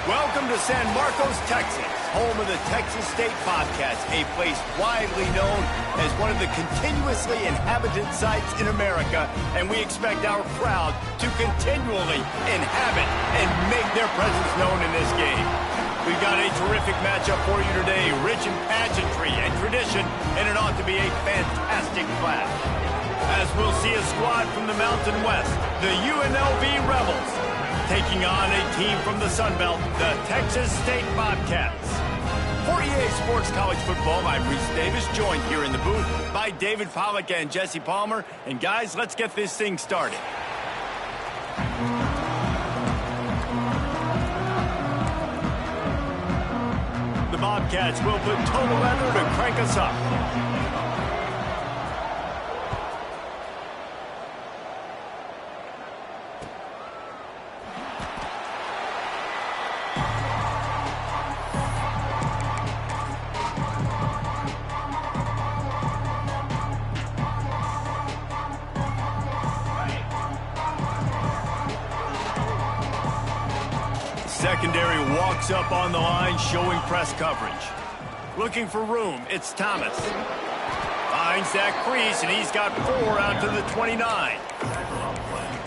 Welcome to San Marcos, Texas, home of the Texas State Bobcats, a place widely known as one of the continuously inhabited sites in America, and we expect our crowd to continually inhabit and make their presence known in this game. We've got a terrific matchup for you today, rich in pageantry and tradition, and it ought to be a fantastic clash. As we'll see a squad from the Mountain West, the UNLV Rebels, taking on a team from the Sun Belt, the Texas State Bobcats. For EA Sports College Football, I'm Reese Davis, joined here in the booth by David Pollack and Jesse Palmer. And guys, let's get this thing started. The Bobcats will put total leather to crank us up. Secondary walks up on the line, showing press coverage. Looking for room, it's Thomas. Finds that crease, and he's got 4 out to the 29.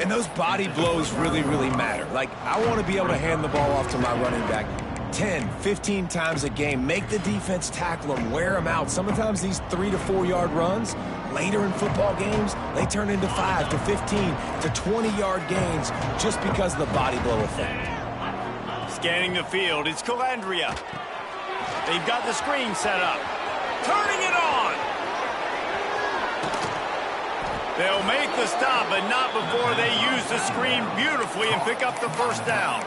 And those body blows really matter. Like, I want to be able to hand the ball off to my running back 10, 15 times a game. Make the defense tackle them, wear them out. Sometimes these 3 to 4 yard runs, later in football games, they turn into 5 to 15 to 20 yard gains just because of the body blow effect. Scanning the field, it's Calandria. They've got the screen set up. Turning it on! They'll make the stop, but not before they use the screen beautifully and pick up the first down.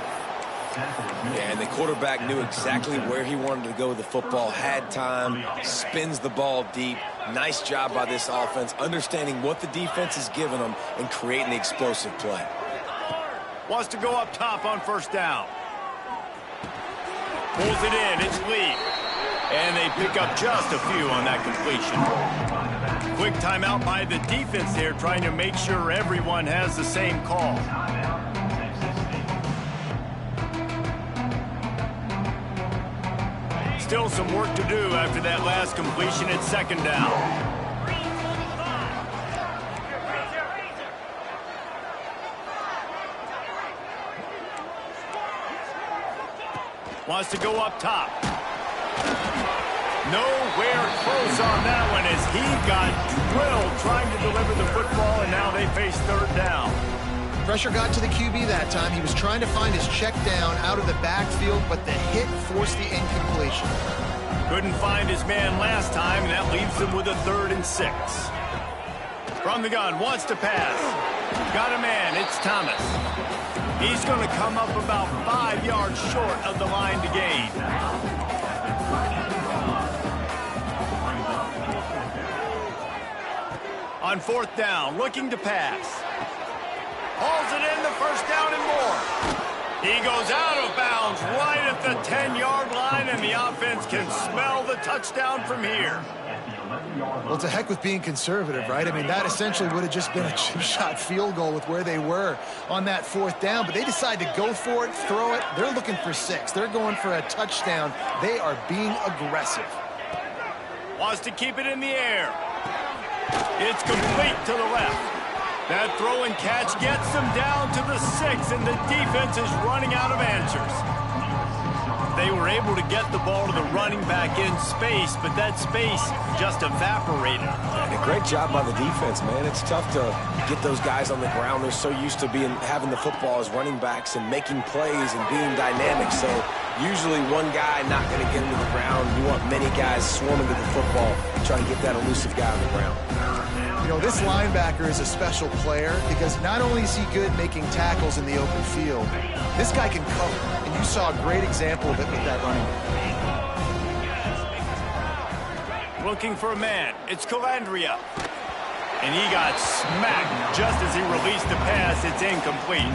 Yeah, and the quarterback knew exactly where he wanted to go with the football, had time, spins the ball deep. Nice job by this offense, understanding what the defense is giving them and creating the explosive play. Wants to go up top on first down. Pulls it in, it's Lee. And they pick up just a few on that completion. Quick timeout by the defense there, trying to make sure everyone has the same call. Still some work to do after that last completion at second down. Wants to go up top. Nowhere close on that one as he got drilled trying to deliver the football, and now they face third down. Pressure got to the QB that time. He was trying to find his check down out of the backfield, but the hit forced the incompletion. Couldn't find his man last time, and that leaves them with a 3rd and 6. From the gun, wants to pass. Got a man, it's Thomas. He's going to come up about 5 yards short of the line to gain. On fourth down, looking to pass. Hauls it in, the first down and more. He goes out of bounds right at the 10-yard line, and the offense can smell the touchdown from here. Well, to heck with being conservative, right? I mean, that essentially would have just been a chip-shot field goal with where they were on that fourth down, but they decide to go for it, throw it. They're looking for 6. They're going for a touchdown. They are being aggressive. Wants to keep it in the air. It's complete to the left. That throw and catch gets them down to the 6, and the defense is running out of answers. They were able to get the ball to the running back in space, but that space just evaporated. And a great job by the defense, man. It's tough to get those guys on the ground. They're so used to having the football as running backs and making plays and being dynamic. So usually one guy not going to get into the ground. You want many guys swarming to the football, trying to get that elusive guy on the ground. You know, this linebacker is a special player because not only is he good making tackles in the open field, this guy can cover. And you saw a great example of it with that running back. Looking for a man. It's Calandria. And he got smacked just as he released the pass. It's incomplete.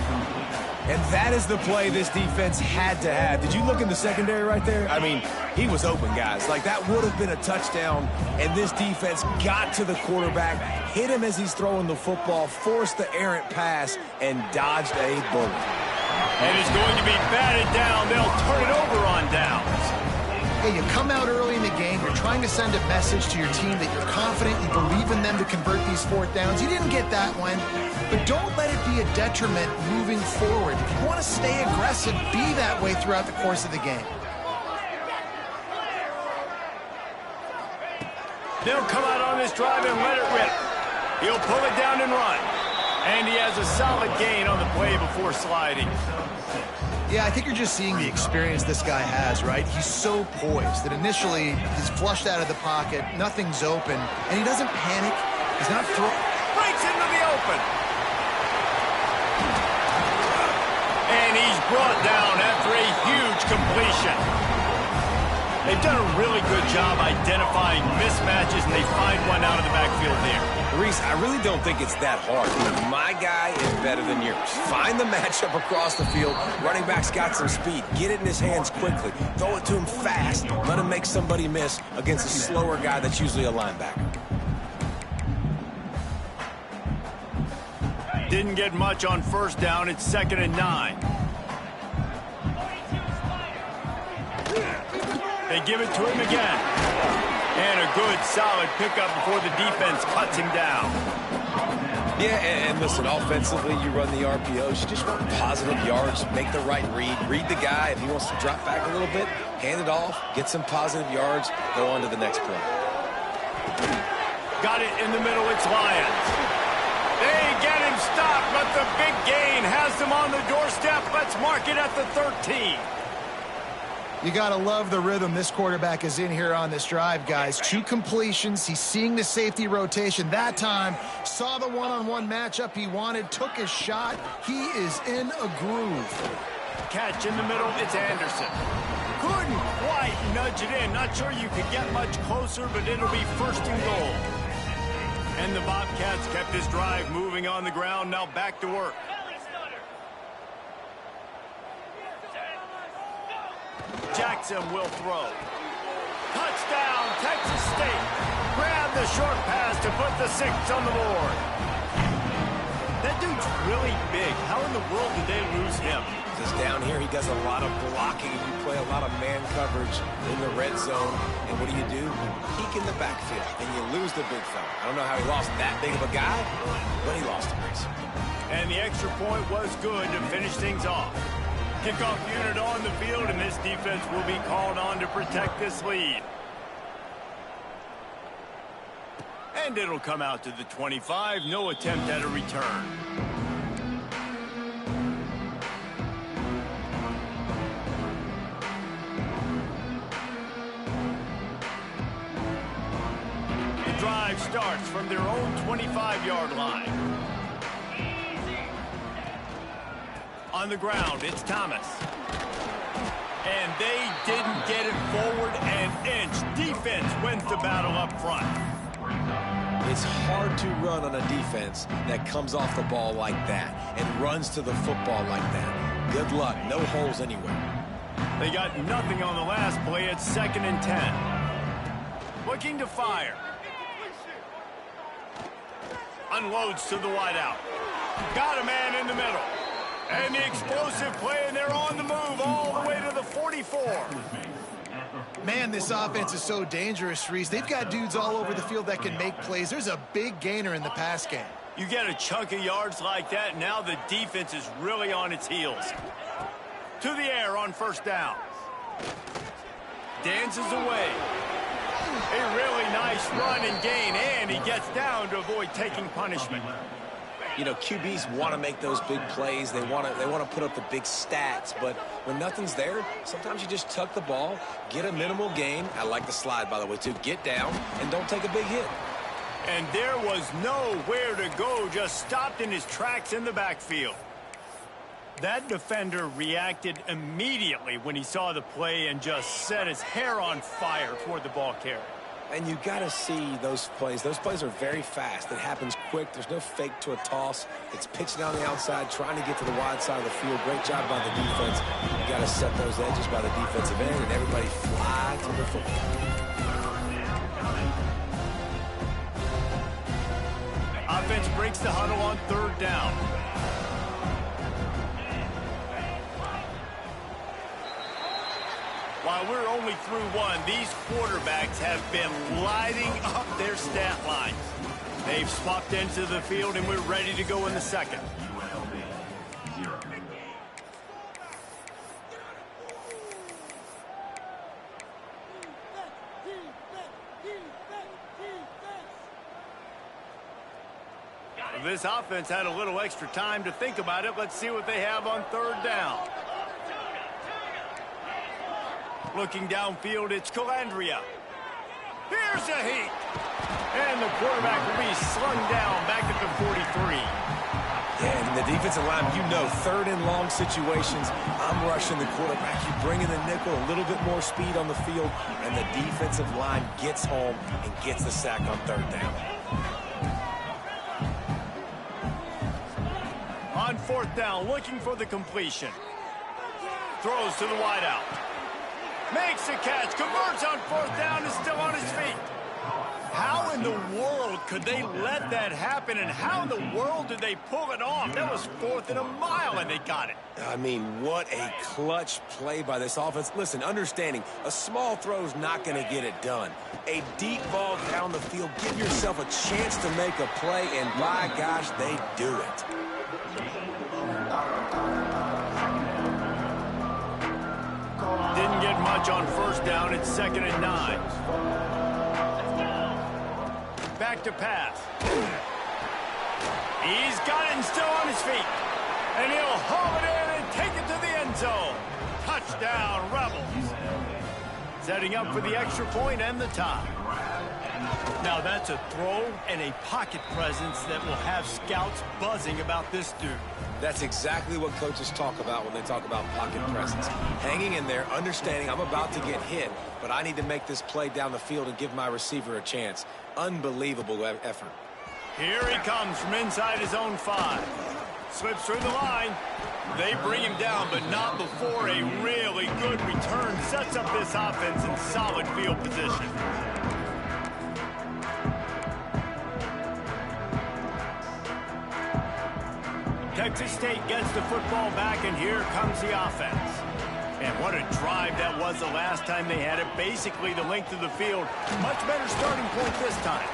And that is the play this defense had to have. Did you look in the secondary right there? I mean, he was open, guys. Like, that would have been a touchdown, and this defense got to the quarterback, hit him as he's throwing the football, forced the errant pass, and dodged a bullet. And it's going to be batted down. They'll turn it over on downs. Hey, you come out early in the game, you're trying to send a message to your team that you're confident, you believe in them to convert these fourth downs. You didn't get that one, but don't let it be a detriment moving forward. If you want to stay aggressive, be that way throughout the course of the game. They'll come out on this drive and let it rip. He'll pull it down and run. And he has a solid gain on the play before sliding. Yeah, I think you're just seeing the experience this guy has, right? He's so poised that initially he's flushed out of the pocket, nothing's open, and he doesn't panic. He's not throwing. Breaks into the open. And he's brought down after a huge completion. They've done a really good job identifying mismatches, and they find one out of the backfield there. Reese, I really don't think it's that hard. My guy is better than yours. Find the matchup across the field. Running back's got some speed. Get it in his hands quickly. Throw it to him fast. Let him make somebody miss against a slower guy that's usually a linebacker. Didn't get much on first down. It's 2nd and 9. They give it to him again. And a good, solid pickup before the defense cuts him down. Yeah, and listen, offensively, you run the RPOs. You just want positive yards, make the right read. Read the guy. If he wants to drop back a little bit, hand it off, get some positive yards, go on to the next play. Got it in the middle. It's Lions. They get him stopped, but the big gain has them on the doorstep. Let's mark it at the 13. You got to love the rhythm this quarterback is in here on this drive, guys. 2 completions. He's seeing the safety rotation. That time, saw the one-on-one matchup he wanted, took his shot. He is in a groove. Catch in the middle. It's Anderson. Couldn't quite nudge it in. Not sure you could get much closer, but it'll be 1st and goal. And the Bobcats kept this drive moving on the ground. Now back to work. Jackson will throw. Touchdown, Texas State. Grab the short pass to put the 6 on the board. That dude's really big. How in the world did they lose him? Because down here, he does a lot of blocking. You play a lot of man coverage in the red zone. And what do? You peek in the backfield, and you lose the big fella. I don't know how he lost that big of a guy, but he lost him. And the extra point was good to finish things off. Kickoff unit on the field, and this defense will be called on to protect this lead. And it'll come out to the 25. No attempt at a return. The drive starts from their own 25-yard line. On the ground, it's Thomas. And they didn't get it forward an inch. Defense wins the battle up front. It's hard to run on a defense that comes off the ball like that and runs to the football like that. Good luck. No holes anywhere. They got nothing on the last play. It's 2nd and 10. Looking to fire. Unloads to the wideout. Got a man in the middle. And the explosive play, and they're on the move all the way to the 44. Man, this offense is so dangerous, Reese. They've got dudes all over the field that can make plays. There's a big gainer in the pass game. You get a chunk of yards like that, now the defense is really on its heels. To the air on 1st down. Dances away. A really nice run and gain, and he gets down to avoid taking punishment. You know, QBs want to make those big plays. They want to put up the big stats. But when nothing's there, sometimes you just tuck the ball, get a minimal gain. I like the slide, by the way, too. Get down and don't take a big hit. And there was nowhere to go, just stopped in his tracks in the backfield. That defender reacted immediately when he saw the play and just set his hair on fire toward the ball carrier. And you got to see those plays. Those plays are very fast. It happens quick. There's no fake to a toss. It's pitching down the outside, trying to get to the wide side of the field. Great job by the defense. You got to set those edges by the defensive end, and everybody fly to the football. Offense breaks the huddle on 3rd down. While we're only through one, these quarterbacks have been lighting up their stat lines. They've swapped into the field, and we're ready to go in the second. This offense had a little extra time to think about it. Let's see what they have on third down. Looking downfield, it's Calandria. Here's a heat. And the quarterback will be slung down back at the 43. Yeah, and the defensive line, you know, third and long situations, I'm rushing the quarterback. You bring in the nickel, a little bit more speed on the field, and the defensive line gets home and gets the sack on third down. On fourth down, looking for the completion. Throws to the wideout. Makes a catch, converts on fourth down, is still on his feet. How in the world could they let that happen, and how in the world did they pull it off? That was 4th and a mile, and they got it. I mean, what a clutch play by this offense. Listen, understanding, a small throw's not going to get it done. A deep ball down the field, give yourself a chance to make a play, and by gosh, they do it. Didn't get much on first down. It's 2nd and 9. Back to pass. He's got it and still on his feet. And he'll haul it in and take it to the end zone. Touchdown, Rebels. Setting up for the extra point and the tie. Now that's a throw and a pocket presence that will have scouts buzzing about this dude. That's exactly what coaches talk about when they talk about pocket presence. Hanging in there, understanding I'm about to get hit, but I need to make this play down the field and give my receiver a chance. Unbelievable effort. Here he comes from inside his own 5. Slips through the line. They bring him down, but not before a really good return sets up this offense in solid field position. Texas State gets the football back, and here comes the offense. And what a drive that was the last time they had it. Basically the length of the field. Much better starting point this time.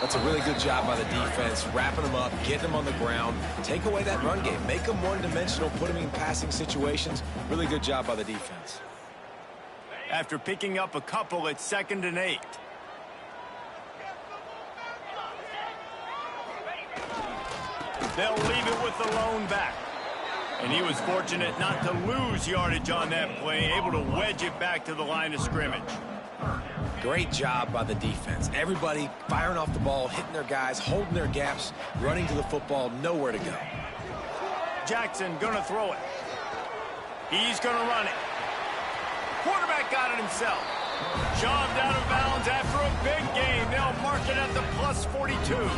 That's a really good job by the defense, wrapping them up, getting them on the ground, take away that run game, make them one-dimensional, put them in passing situations. Really good job by the defense. After picking up a couple, it's 2nd and 8. They'll leave it with the lone back. And he was fortunate not to lose yardage on that play, able to wedge it back to the line of scrimmage. Great job by the defense. Everybody firing off the ball, hitting their guys, holding their gaps, running to the football, nowhere to go. Jackson gonna throw it. He's gonna run it. Quarterback got it himself. Shoved out of bounds after a big game. They'll mark it at the plus 42.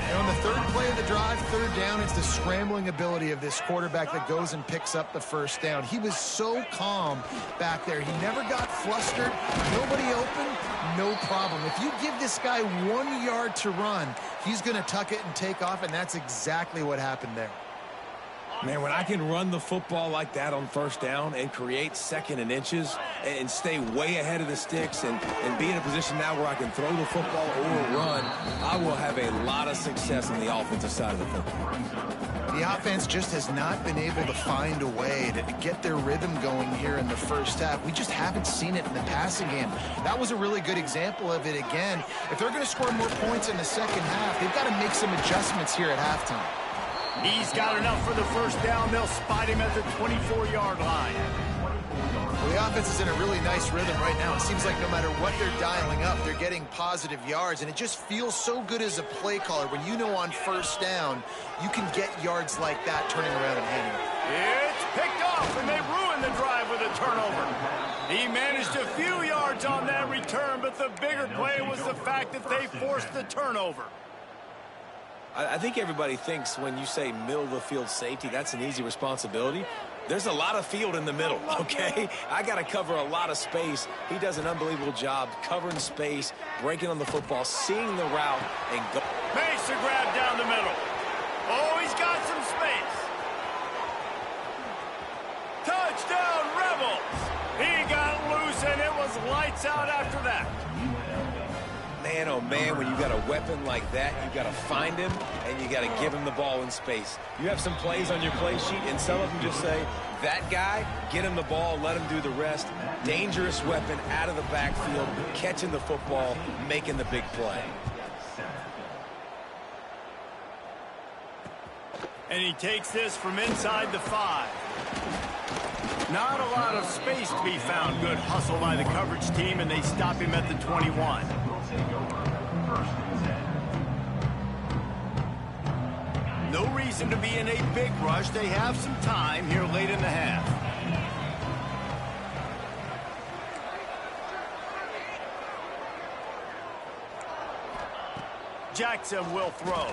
And on the third play of the drive, third down, it's the scrambling ability of this quarterback that goes and picks up the first down. He was so calm back there. He never got flustered. Nobody open, no problem. If you give this guy 1 yard to run, he's going to tuck it and take off, and that's exactly what happened there. Man, when I can run the football like that on first down and create 2nd and inches and stay way ahead of the sticks and be in a position now where I can throw the football or run, I will have a lot of success on the offensive side of the football. The offense just has not been able to find a way to get their rhythm going here in the first half. We just haven't seen it in the passing game. That was a really good example of it again. If they're going to score more points in the second half, they've got to make some adjustments here at halftime. He's got enough for the first down. They'll spot him at the 24-yard line. Well, the offense is in a really nice rhythm right now. It seems like no matter what they're dialing up, they're getting positive yards, and it just feels so good as a play caller when you know on first down you can get yards like that turning around and handing it. It's picked off, and they ruin the drive with a turnover. He managed a few yards on that return, but the bigger play was the fact that they forced the turnover. I think everybody thinks when you say middle of the field safety, that's an easy responsibility. There's a lot of field in the middle, okay? I got to cover a lot of space. He does an unbelievable job covering space, breaking on the football, seeing the route, and go. Makes a grab down the middle. Oh, he's got some space. Touchdown, Rebels. was lights out after that. Man, oh man, when you got a weapon like that, you got to find him and you got to give him the ball in space. You have some plays on your play sheet, and some of them just say, that guy, get him the ball, let him do the rest. Dangerous weapon out of the backfield, catching the football, making the big play. And he takes this from inside the 5. Not a lot of space to be found. Good hustle by the coverage team, and they stop him at the 21. No reason to be in a big rush. They have some time here late in the half. Jackson will throw.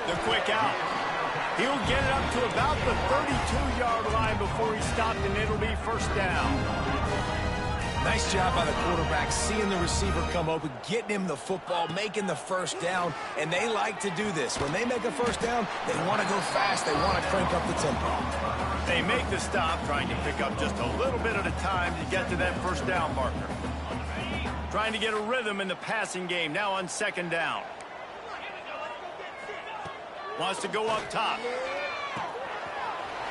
The quick out. He'll get it up to about the 32-yard line before he's stopped, and it'll be first down. Nice job by the quarterback, seeing the receiver come open, getting him the football, making the first down, and they like to do this. When they make a first down, they want to go fast. They want to crank up the tempo. They make the stop, trying to pick up just a little bit at a time to get to that first down marker. Trying to get a rhythm in the passing game, now on second down. Wants to go up top.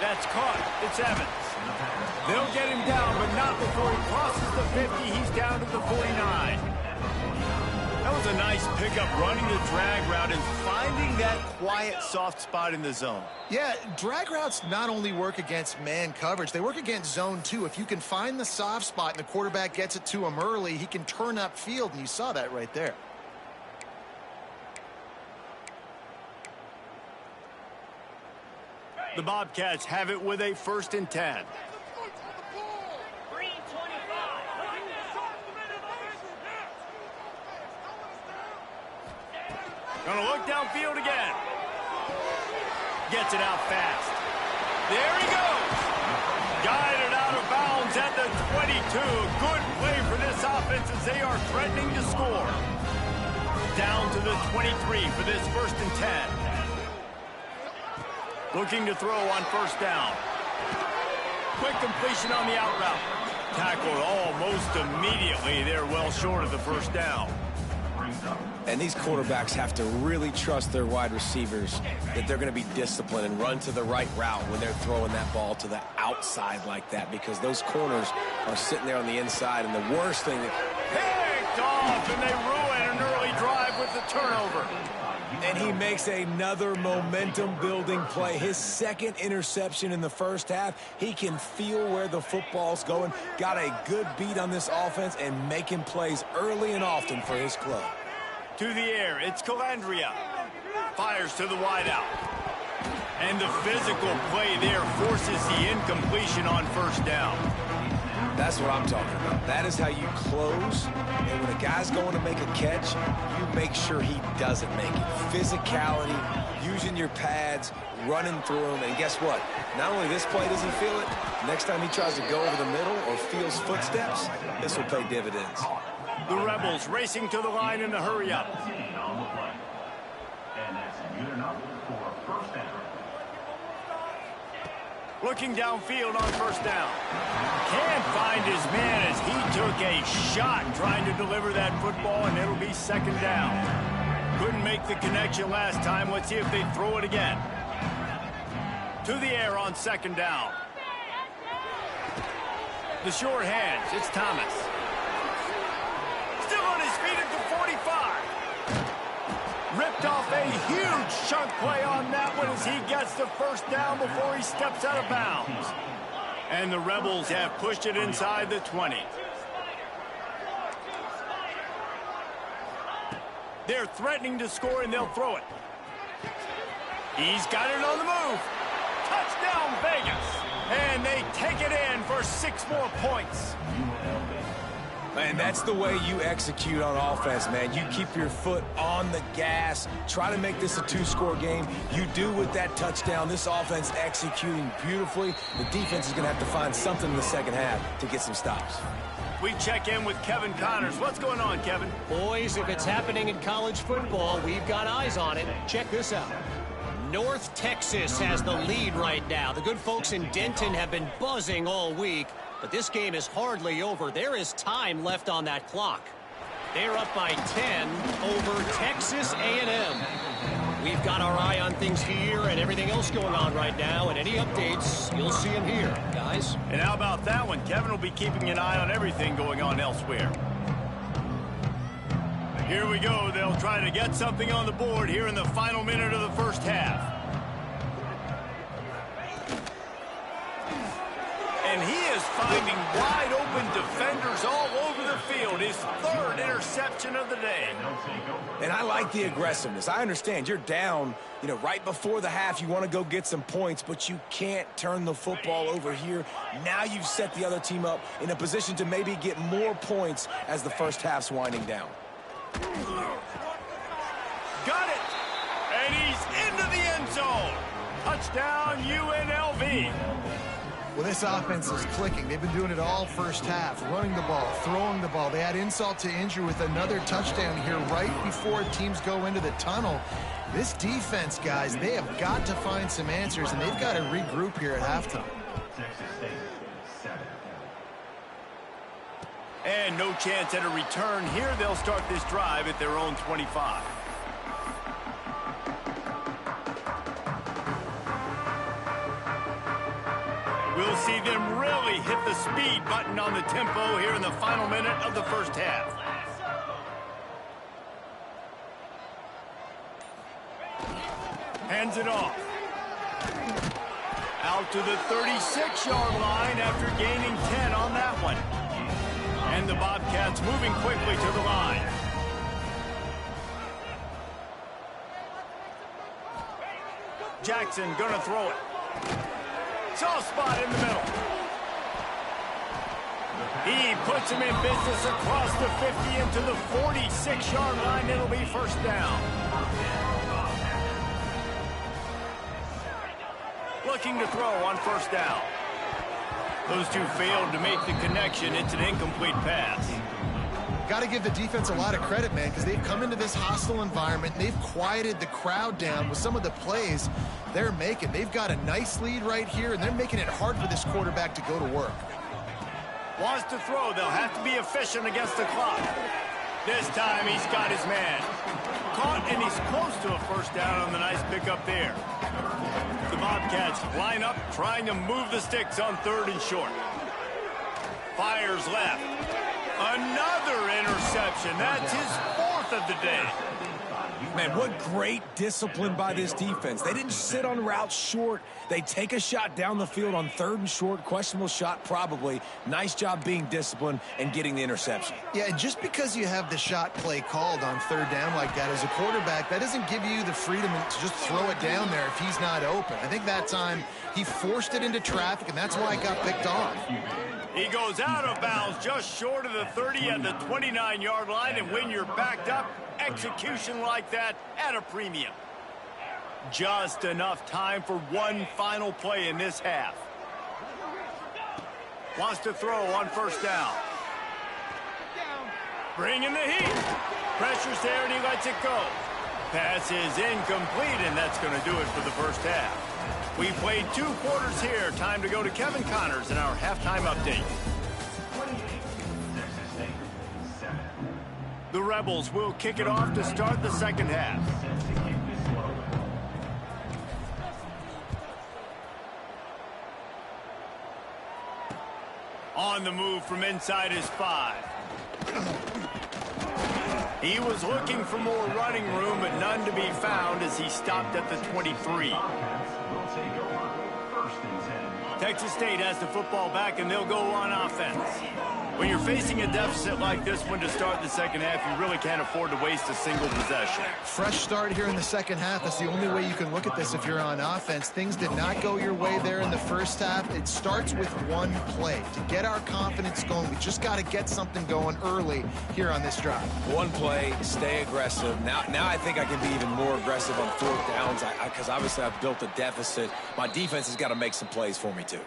That's caught. It's Evans. They'll get him down, but not before he crosses the 50. He's down to the 49. That was a nice pickup, running the drag route and finding that quiet, soft spot in the zone. Yeah, drag routes not only work against man coverage, they work against zone too. If you can find the soft spot and the quarterback gets it to him early, he can turn upfield, and you saw that right there. The Bobcats have it with a 1st and 10. Gonna look downfield again. Gets it out fast. There he goes. Guided out of bounds at the 22. Good play for this offense as they are threatening to score. Down to the 23 for this 1st and 10. Looking to throw on first down. Quick completion on the out route. Tackled almost immediately. They're well short of the first down. And these quarterbacks have to really trust their wide receivers that they're going to be disciplined and run to the right route when they're throwing that ball to the outside like that, because those corners are sitting there on the inside, and the worst thing... Picked off, and they ruin an early drive with the turnover. And he makes another momentum-building play. His 2nd interception in the first half. He can feel where the football's going. Got a good beat on this offense and making plays early and often for his club. To the air, it's Calandria. Fires to the wideout. And the physical play there forces the incompletion on first down. That's what I'm talking about. That is how you close. And when a guy's going to make a catch, you make sure he doesn't make it. Physicality, using your pads, running through them. And guess what? Not only this play does he feel it, next time he tries to go over the middle or feels footsteps, this will pay dividends. The Rebels racing to the line in a hurry-up. Looking downfield on first down. Can't find his man as he took a shot trying to deliver that football, and it'll be second down. Couldn't make the connection last time. Let's see if they throw it again. To the air on second down. The short hands. It's Thomas. Still on his feet at the 45. Ripped off a huge chunk play on that one as he gets the first down before he steps out of bounds. And the Rebels have pushed it inside the 20. They're threatening to score, and they'll throw it. He's got it on the move. Touchdown, Vegas. And they take it in for 6 more points. Man, that's the way you execute on offense, man. You keep your foot on the gas. Try to make this a 2-score game. You do with that touchdown. This offense executing beautifully. The defense is going to have to find something in the second half to get some stops. We check in with Kevin Connors. What's going on, Kevin? Boys, if it's happening in college football, we've got eyes on it. Check this out. North Texas has the lead right now. The good folks in Denton have been buzzing all week. But this game is hardly over. There is time left on that clock. They're up by 10 over Texas A&M. We've got our eye on things here and everything else going on right now, and any updates, you'll see them here, guys. And how about that one? Kevin will be keeping an eye on everything going on elsewhere. Here we go. They'll try to get something on the board here in the final minute of the first half. And he is finding wide open defenders all over the field. His third interception of the day. And I like the aggressiveness. I understand you're down, right before the half. You want to go get some points, but you can't turn the football over here. Now you've set the other team up in a position to maybe get more points as the first half's winding down. Got it. And he's into the end zone. Touchdown UNLV. Well, this offense is clicking. They've been doing it all first half, running the ball, throwing the ball. They add insult to injury with another touchdown here right before teams go into the tunnel. This defense, guys, they have got to find some answers, and they've got to regroup here at halftime. And no chance at a return here. They'll start this drive at their own 25. We'll see them really hit the speed button on the tempo here in the final minute of the first half. Hands it off. Out to the 36-yard line after gaining 10 on that one. And the Bobcats moving quickly to the line. Jackson gonna throw it. Soft spot in the middle. He puts him in business across the 50 into the 46-yard line. It'll be first down. Looking to throw on first down. Those two failed to make the connection. It's an incomplete pass. Got to give the defense a lot of credit, man, because they've come into this hostile environment, and they've quieted the crowd down with some of the plays they're making. They've got a nice lead right here, and they're making it hard for this quarterback to go to work. Wants to throw. They'll have to be efficient against the clock. This time he's got his man. Caught, and he's close to a first down on the nice pickup there. The Bobcats line up, trying to move the sticks on third and short. Fires left. Another interception. That's his fourth of the day. Man, what great discipline by this defense. They didn't sit on routes short. They take a shot down the field on third and short. Questionable shot, probably. Nice job being disciplined and getting the interception. Yeah, and just because you have the shot play called on third down like that as a quarterback, that doesn't give you the freedom to just throw it down there if he's not open. I think that time he forced it into traffic, and that's why it got picked off. He goes out of bounds just short of the 30 at the 29-yard line, and when you're backed up, execution like that at a premium. Just enough time for one final play in this half. Wants to throw on first down. Bringing the heat. Pressure's there, and he lets it go. Pass is incomplete, and that's going to do it for the first half. We played 2 quarters here. Time to go to Kevin Connors in our halftime update. The Rebels will kick it off to start the second half. On the move from inside his 5. He was looking for more running room, but none to be found as he stopped at the 23. Texas State has the football back, and they'll go on offense. When you're facing a deficit like this one to start the second half, you really can't afford to waste a single possession. Fresh start here in the second half. That's the only way you can look at this if you're on offense. Things did not go your way there in the first half. It starts with one play. To get our confidence going, we just got to get something going early here on this drive. One play, stay aggressive. Now I think I can be even more aggressive on fourth downs because obviously I've built a deficit. My defense has got to make some plays for me too.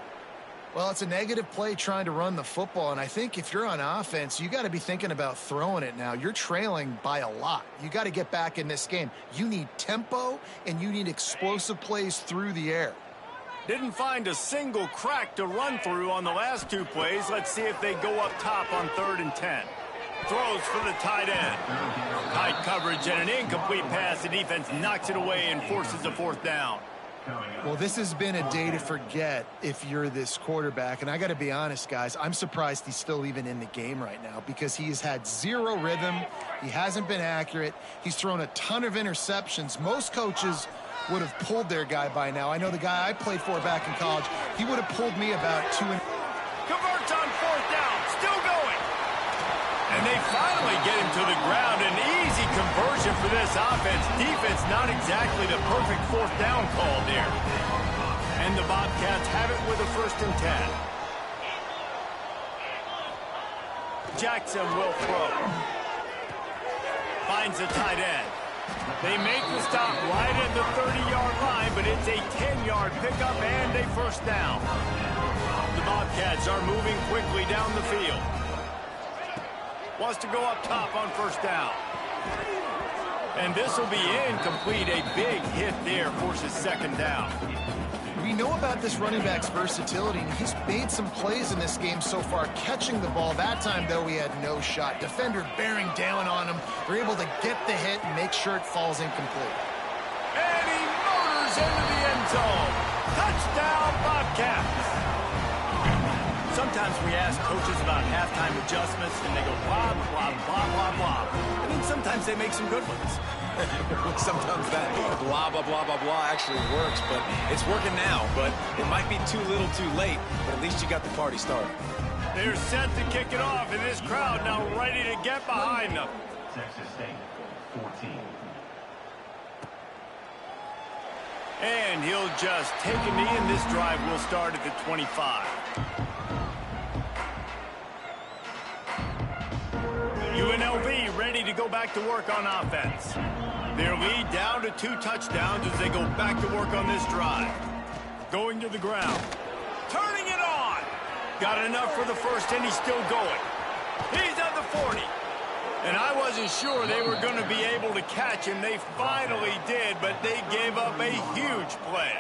Well, it's a negative play trying to run the football, and I think if you're on offense, you got to be thinking about throwing it now. You're trailing by a lot. You got to get back in this game. You need tempo, and you need explosive plays through the air. Didn't find a single crack to run through on the last two plays. Let's see if they go up top on 3rd and 10. Throws for the tight end. Tight coverage and an incomplete pass. The defense knocks it away and forces a 4th down. Well, this has been a day to forget if you're this quarterback. And I got to be honest, guys, I'm surprised he's still even in the game right now because he has had zero rhythm. He hasn't been accurate. He's thrown a ton of interceptions. Most coaches would have pulled their guy by now. I know the guy I played for back in college, he would have pulled me about 2. Converts on 4th down, still going. And they finally get him to the ground. An easy conversion for this offense. Defense not exactly the perfect 4th down call there. And the Bobcats have it with a 1st and 10. Jackson will throw. Finds a tight end. They make the stop right at the 30-yard line, but it's a 10-yard pickup and a 1st down. The Bobcats are moving quickly down the field. Wants to go up top on 1st down. And this will be incomplete. A big hit there forces 2nd down. We know about this running back's versatility, and he's made some plays in this game so far, catching the ball. That time, though, he had no shot. Defender bearing down on him. They're able to get the hit and make sure it falls incomplete. And he motors into the end zone. Touchdown, Bobcats. Sometimes we ask coaches about halftime adjustments, and they go blah, blah, blah, blah, blah. And then sometimes they make some good ones. Sometimes that blah, blah, blah, blah, blah actually works, but it's working now. But it might be too little too late, but at least you got the party started. They're set to kick it off, and this crowd now ready to get behind them. Texas State, 14. And he'll just take a knee, and this drive will start at the 25. UNLV ready to go back to work on offense. Their lead down to 2 touchdowns as they go back to work on this drive. Going to the ground. Turning it on. Got enough for the 1st, and he's still going. He's at the 40. And I wasn't sure they were going to be able to catch him. They finally did, but they gave up a huge play.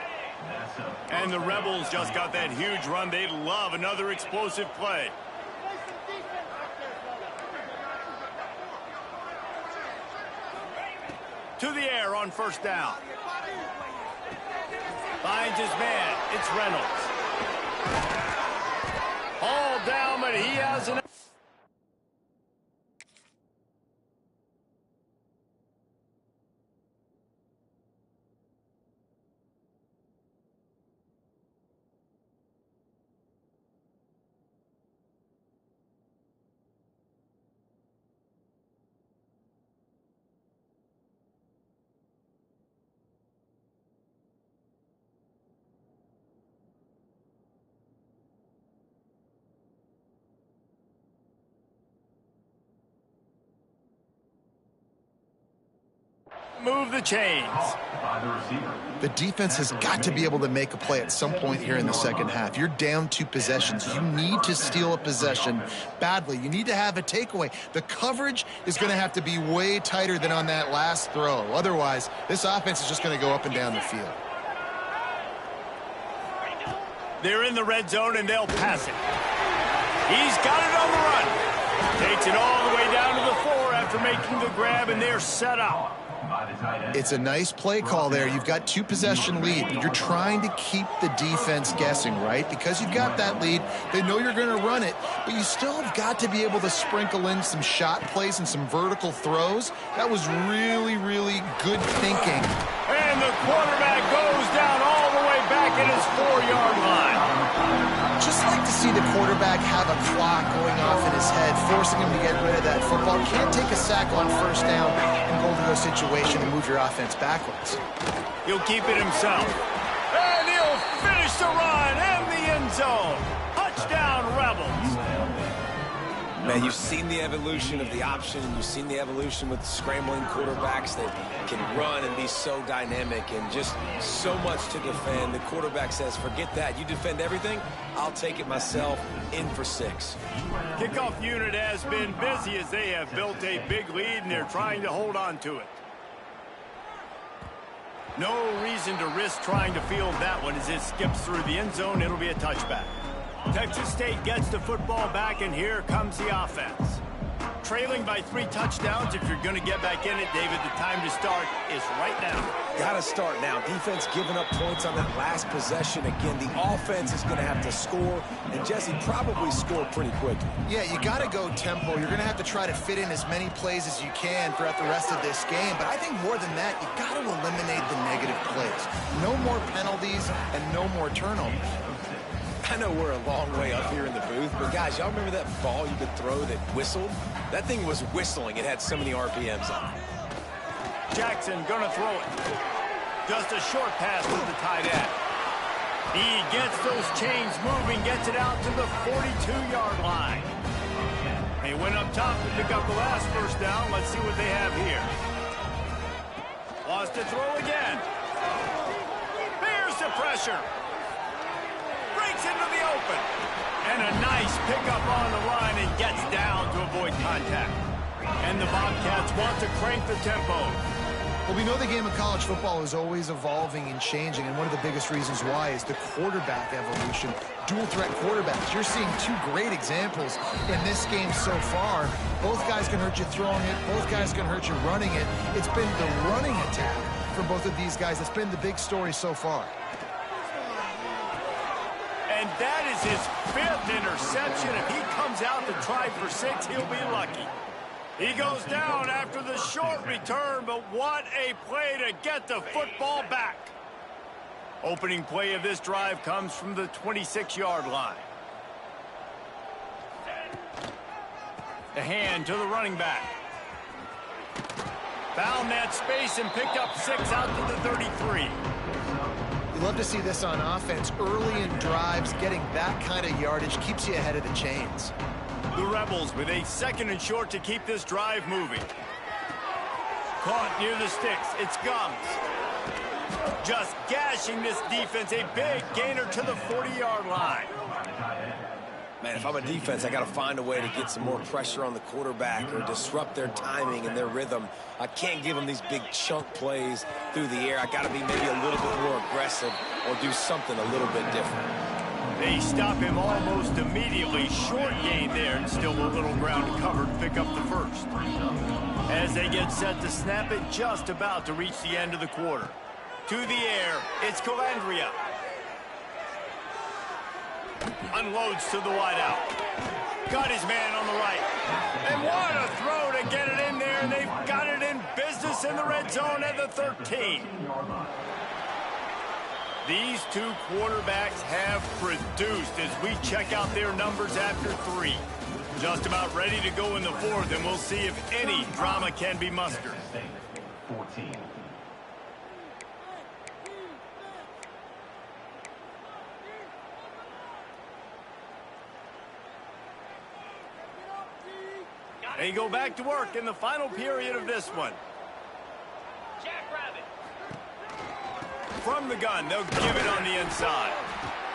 And the Rebels just got that huge run. They love another explosive play. To the air on 1st down. Finds his man. It's Reynolds. All down, but he has an... Move the chains. The defense has got to be able to make a play at some point here in the 2nd half. You're down 2 possessions. You need to steal a possession badly. You need to have a takeaway. The coverage is going to have to be way tighter than on that last throw. Otherwise, this offense is just going to go up and down the field. They're in the red zone, and they'll pass it. He's got it on the run. Takes it all the way down to the 4 after making the grab, and they're set up. It's a nice play call there. You've got 2 possession lead, but you're trying to keep the defense guessing, right? Because you've got that lead, they know you're going to run it, but you still have got to be able to sprinkle in some shot plays and some vertical throws. That was really, really good thinking. And the quarterback goes down all the way back at his 4-yard line. Just like to see the quarterback have a clock going off in his head, forcing him to get rid of that football. Can't take a sack on 1st down and go to a situation and move your offense backwards. He'll keep it himself. And he'll finish the run in the end zone. Touchdown, Rebels. Man, you've seen the evolution of the option. You've seen the evolution with scrambling quarterbacks that can run and be so dynamic and just so much to defend. The quarterback says, forget that. You defend everything, I'll take it myself. In for 6. Kickoff unit has been busy as they have built a big lead, and they're trying to hold on to it. No reason to risk trying to field that one as it skips through the end zone. It'll be a touchback. Texas State gets the football back, and here comes the offense. Trailing by 3 touchdowns. If you're going to get back in it, David, the time to start is right now. Got to start now. Defense giving up points on that last possession. Again, the offense is going to have to score, and Jesse probably score pretty quickly. Yeah, you got to go tempo. You're going to have to try to fit in as many plays as you can throughout the rest of this game. But I think more than that, you got to eliminate the negative plays. No more penalties and no more turnovers. I know we're a long way up here in the booth, but guys, y'all remember that ball you could throw that whistled? That thing was whistling. It had so many RPMs on it. Jackson gonna throw it. Just a short pass to the tight end. He gets those chains moving, gets it out to the 42-yard line. He went up top to pick up the last first down. Let's see what they have here. Wants to throw again. Here's the pressure. Breaks into the open. And a nice pickup on the line and gets down to avoid contact. And the Bobcats want to crank the tempo. Well, we know the game of college football is always evolving and changing, and one of the biggest reasons why is the quarterback evolution. Dual threat quarterbacks. You're seeing 2 great examples in this game so far. Both guys can hurt you throwing it. Both guys can hurt you running it. It's been the running attack for both of these guys that's been the big story so far. And that is his 5th interception. If he comes out to try for 6, he'll be lucky. He goes down after the short return, but what a play to get the football back. Opening play of this drive comes from the 26-yard line. The hand to the running back. Found that space and picked up 6 out to the 33. You love to see this on offense. Early in drives, getting that kind of yardage keeps you ahead of the chains. The Rebels with a 2nd and short to keep this drive moving. Caught near the sticks. It's Gums. Just gashing this defense. A big gainer to the 40-yard line. Man, if I'm a defense, I got to find a way to get some more pressure on the quarterback or disrupt their timing and their rhythm. I can't give them these big chunk plays through the air. I got to be maybe a little bit more aggressive or do something a little bit different. They stop him almost immediately. Short gain there, and still a little ground to cover to pick up the first. As they get set to snap it, just about to reach the end of the quarter. To the air, it's Calandria. Unloads to the wideout. Got his man on the right. And what a throw to get it in there. And they've got it in business in the red zone at the 13. These 2 quarterbacks have produced as we check out their numbers after 3. Just about ready to go in the 4th, and we'll see if any drama can be mustered. 14. They go back to work in the final period of this one. From the gun, they'll give it on the inside.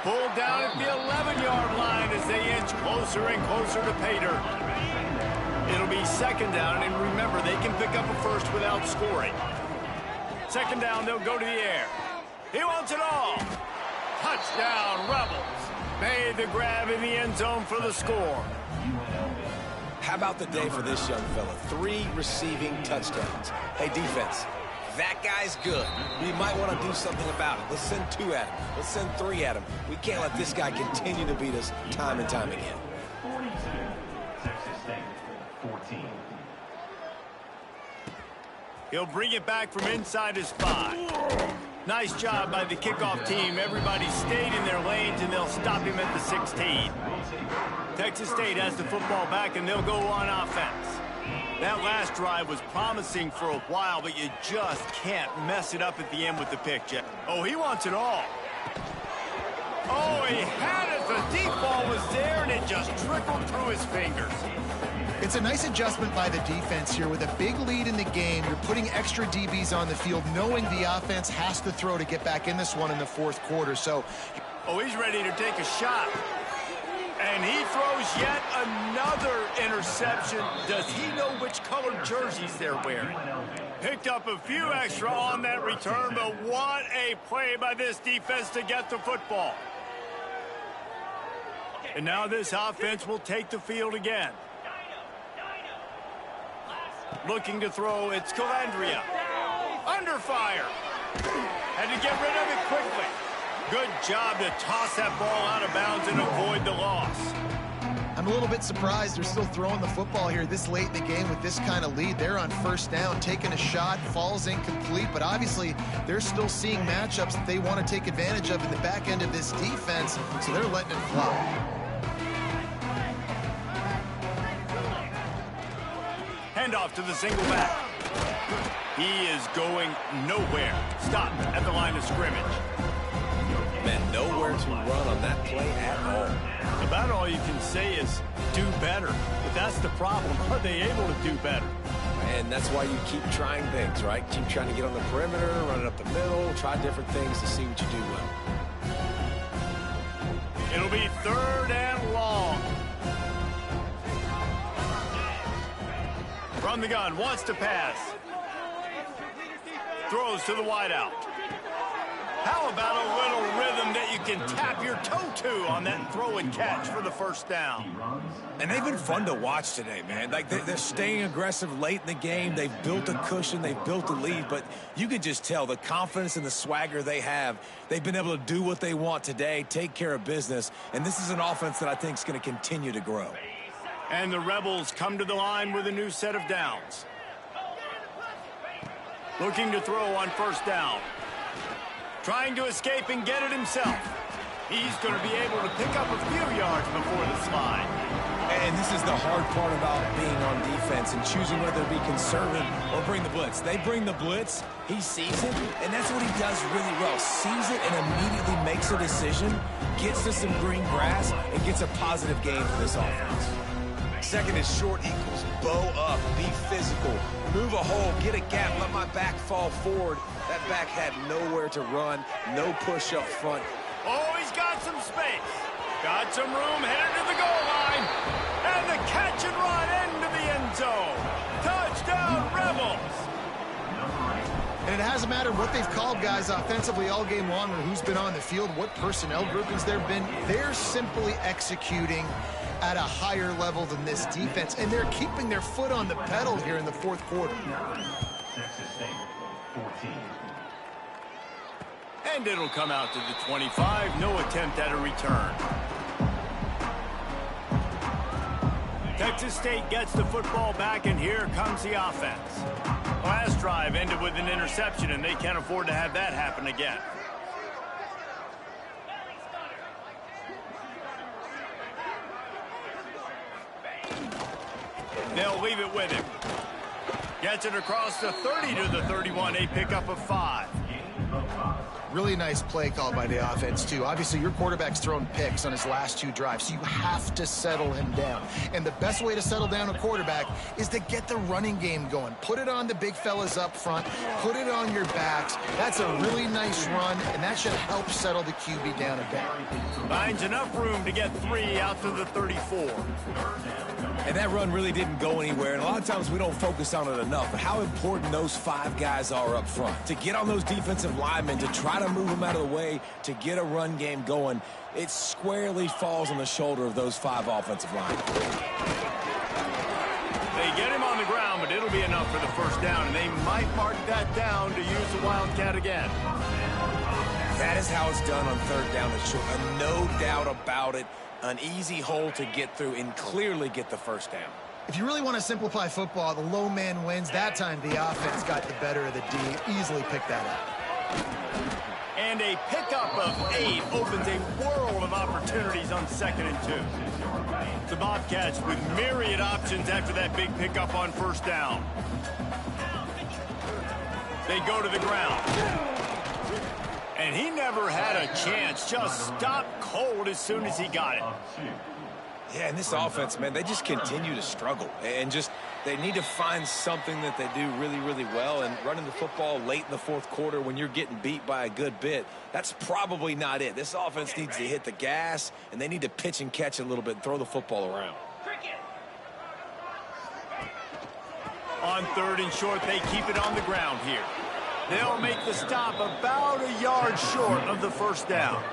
Pulled down at the 11-yard line as they inch closer and closer to pay dirt. It'll be 2nd down, and remember, they can pick up a first without scoring. 2nd down, they'll go to the air. He wants it all. Touchdown, Rebels. Made the grab in the end zone for the score. How about the day for this young fella? 3 receiving touchdowns. Hey, defense, that guy's good. We might want to do something about it. Let's send 2 at him. Let's send 3 at him. We can't let this guy continue to beat us time and time again. 42. Texas State, 14. He'll bring it back from inside his 5. Nice job by the kickoff team. Everybody stayed in their lanes, and they'll stop him at the 16. Texas State has the football back, and they'll go on offense. That last drive was promising for a while, but you just can't mess it up at the end with the pick, Jeff. Oh, he wants it all. Oh, he had it. The deep ball was there, and it just trickled through his fingers. It's a nice adjustment by the defense here. With a big lead in the game, you're putting extra DBs on the field, knowing the offense has to throw to get back in this one in the 4th quarter. So, oh, he's ready to take a shot. And he throws yet another interception. Does he know which colored jerseys they're wearing? Picked up a few extra on that return, but what a play by this defense to get the football. And now this offense will take the field again. Looking to throw, it's Calandria. Under fire. Had to get rid of it quickly. Good job to toss that ball out of bounds and avoid the loss. I'm a little bit surprised they're still throwing the football here this late in the game with this kind of lead. They're on first down, taking a shot, falls incomplete, but obviously they're still seeing matchups that they want to take advantage of in the back end of this defense, so they're letting it fly. Handoff to the single back. He is going nowhere. Stop at the line of scrimmage. Man, nowhere to run on that play at all. About all you can say is do better. But that's the problem. Are they able to do better? And that's why you keep trying things, right? Keep trying to get on the perimeter, run it up the middle, try different things to see what you do well. It'll be 3rd and long. From the gun, wants to pass. Throws to the wideout. How about a little rhythm that you can tap your toe to on that throw and catch for the first down? And they've been fun to watch today, man. Like, they're staying aggressive late in the game. They've built a cushion. They've built a lead. But you can just tell the confidence and the swagger they have. They've been able to do what they want today, take care of business. And this is an offense that I think is going to continue to grow. And the Rebels come to the line with a new set of downs. Looking to throw on first down. Trying to escape and get it himself. He's going to be able to pick up a few yards before the slide. And this is the hard part about being on defense and choosing whether to be conservative or bring the blitz. They bring the blitz, he sees it, and that's what he does really well. Sees it and immediately makes a decision, gets to some green grass, and gets a positive gain for this offense. Second is short equals bow up, be physical, move a hole, get a gap, let my back fall forward. That back had nowhere to run, no push up front. Oh, he's got some space. Got some room, headed to the goal line. And the catch and run into the end zone. Touchdown, Rebels. And it hasn't mattered what they've called guys offensively all game long or who's been on the field, what personnel groupings there have been. They're simply executing at a higher level than this defense, and they're keeping their foot on the pedal here in the fourth quarter. Texas State, 14. And it'll come out to the 25. No attempt at a return. Texas State gets the football back, and here comes the offense. Last drive ended with an interception, and they can't afford to have that happen again. They'll leave it with him. Gets it across the 30 to the 31, a pickup of 5. Really nice play called by the offense, too. Obviously, your quarterback's thrown picks on his last 2 drives, so you have to settle him down. And the best way to settle down a quarterback is to get the running game going. Put it on the big fellas up front. Put it on your backs. That's a really nice run, and that should help settle the QB down a bit. Finds enough room to get 3 out to the 34. And that run really didn't go anywhere, and a lot of times we don't focus on it enough, but how important those 5 guys are up front. To get on those defensive linemen, to try to move them out of the way, to get a run game going, it squarely falls on the shoulder of those 5 offensive linemen. They get him on the ground, but it'll be enough for the first down, and they might mark that down to use the Wildcat again. That is how it's done on 3rd down and short. No doubt about it. An easy hole to get through and clearly get the first down. If you really want to simplify football, the low man wins. That time the offense got the better of the D. Easily picked that up. And a pickup of 8 opens a world of opportunities on 2nd and 2. The Bobcats with myriad options after that big pickup on first down. They go to the ground. And he never had a chance. Just stopped cold as soon as he got it. Yeah, and this offense, man, they just continue to struggle. And just, they need to find something that they do really, really well. And running the football late in the 4th quarter when you're getting beat by a good bit, that's probably not it. This offense needs to hit the gas, and they need to pitch and catch a little bit and throw the football around. On 3rd and short, they keep it on the ground here. They'll make the stop about a yard short of the first down.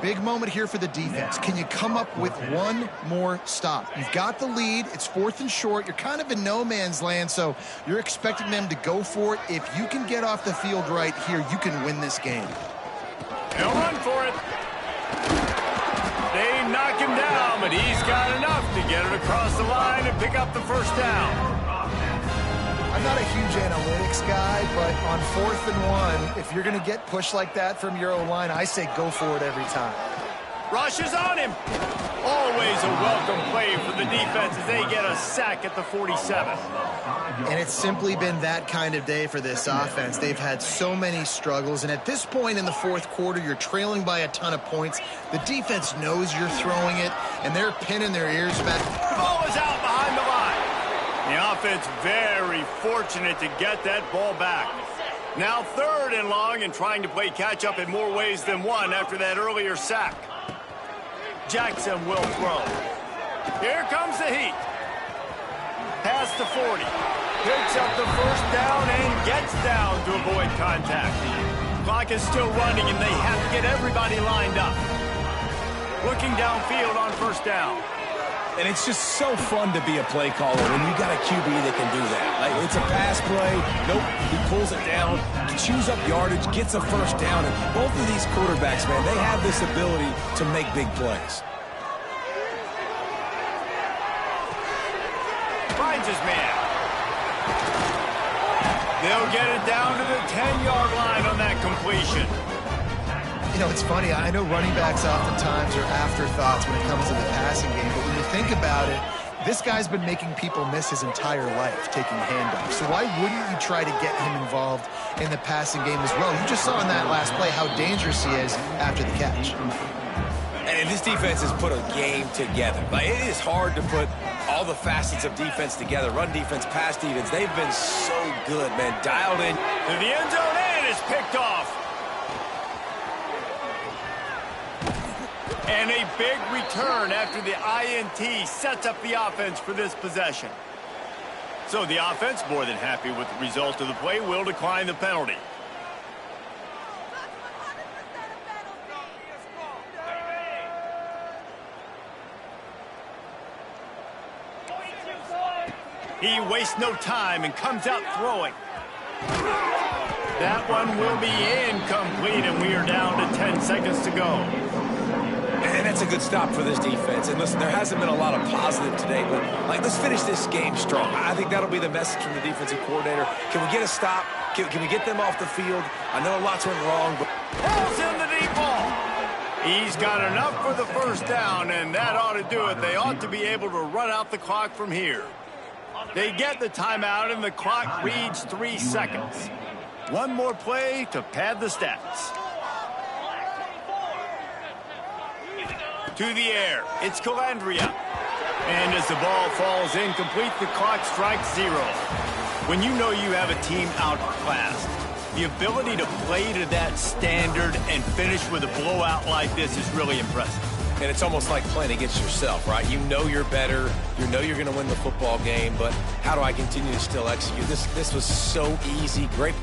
Big moment here for the defense. Can you come up with one more stop? You've got the lead. It's 4th and short. You're kind of in no man's land, so you're expecting them to go for it. If you can get off the field right here, you can win this game. They'll run for it. They knock him down, but he's got enough to get it across the line and pick up the first down. I'm not a huge analytics guy, but on 4th and 1, if you're going to get pushed like that from your O-line, I say go for it every time. Rush is on him. Always a welcome play for the defense as they get a sack at the 47. And it's simply been that kind of day for this offense. They've had so many struggles, and at this point in the 4th quarter, you're trailing by a ton of points. The defense knows you're throwing it, and they're pinning their ears back. Ball is out behind the line. The offense very fortunate to get that ball back. Now 3rd and long and trying to play catch-up in more ways than one after that earlier sack. Jackson will throw. Here comes the heat. Past the 40. Picks up the first down and gets down to avoid contact. Clock is still running and they have to get everybody lined up. Looking downfield on first down. And it's just so fun to be a play caller when you got a QB that can do that. Like, it's a pass play. Nope, he pulls it down, chews up yardage, gets a first down. And both of these quarterbacks, man, they have this ability to make big plays. Finds his man. They'll get it down to the 10-yard line on that completion. You know, it's funny. I know running backs oftentimes are afterthoughts when it comes to the passing game, but when you think about it, this guy's been making people miss his entire life taking handoffs. So why wouldn't you try to get him involved in the passing game as well? You just saw in that last play how dangerous he is after the catch. And this defense has put a game together. Like, it is hard to put all the facets of defense together. Run defense, pass defense. They've been so good, man. Dialed in. To the end zone and is picked off. And a big return after the INT sets up the offense for this possession. So the offense, more than happy with the result of the play, will decline the penalty. He wastes no time and comes out throwing. That one will be incomplete, and we are down to 10 seconds to go. And that's a good stop for this defense. And listen, there hasn't been a lot of positive today, but let's finish this game strong. I think that'll be the message from the defensive coordinator. Can we get a stop? Can we get them off the field? I know lots went wrong, but Pulls in the deep ball. He's got enough for the first down, and that ought to do it. They ought to be able to run out the clock from here. They get the timeout, and the clock reads 3 seconds. One more play to pad the stats. To the air, it's Calandria. And as the ball falls incomplete, the clock strikes 0. When you know you have a team outclassed, the ability to play to that standard and finish with a blowout like this is really impressive. and it's almost like playing against yourself, right? You know you're better. You know you're going to win the football game, but how do I continue to still execute? This was so easy. Great